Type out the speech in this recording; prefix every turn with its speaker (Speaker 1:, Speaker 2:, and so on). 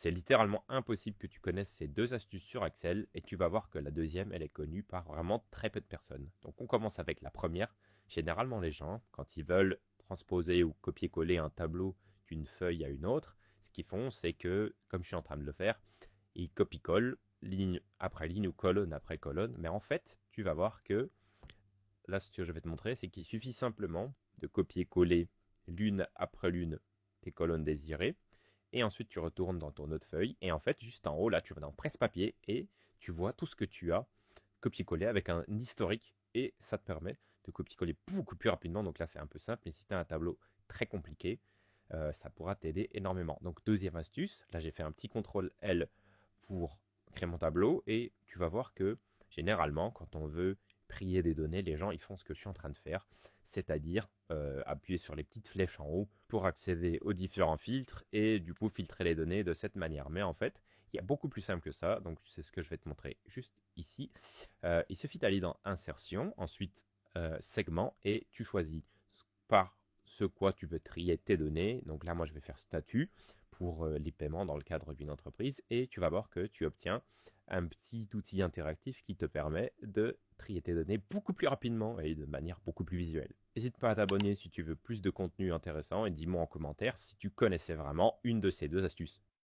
Speaker 1: C'est littéralement impossible que tu connaisses ces deux astuces sur Excel et tu vas voir que la deuxième, elle est connue par vraiment très peu de personnes. Donc on commence avec la première. Généralement les gens, quand ils veulent transposer ou copier-coller un tableau d'une feuille à une autre, ce qu'ils font, c'est que, comme je suis en train de le faire, ils copient-collent ligne après ligne ou colonne après colonne. Mais en fait, tu vas voir que là, ce que je vais te montrer, c'est qu'il suffit simplement de copier-coller l'une après l'une tes colonnes désirées. Et ensuite, tu retournes dans ton autre feuille. Et en fait, juste en haut, là, tu vas dans presse-papier et tu vois tout ce que tu as copié-collé avec un historique. Et ça te permet de copier-coller beaucoup plus rapidement. Donc là, c'est un peu simple. Mais si tu as un tableau très compliqué, ça pourra t'aider énormément. Donc, deuxième astuce, là, j'ai fait un petit contrôle L pour créer mon tableau. Et tu vas voir que généralement, quand on veut trier des données, les gens ils font ce que je suis en train de faire, c'est-à-dire appuyer sur les petites flèches en haut pour accéder aux différents filtres et du coup filtrer les données de cette manière. Mais en fait, il y a beaucoup plus simple que ça, donc c'est ce que je vais te montrer juste ici. Il suffit d'aller dans Insertion, ensuite Segment, et tu choisis par ce quoi tu veux trier tes données. Donc là, moi, je vais faire statut pour les paiements dans le cadre d'une entreprise et tu vas voir que tu obtiens un petit outil interactif qui te permet de trier tes données beaucoup plus rapidement et de manière beaucoup plus visuelle. N'hésite pas à t'abonner si tu veux plus de contenu intéressant et dis-moi en commentaire si tu connaissais vraiment une de ces deux astuces.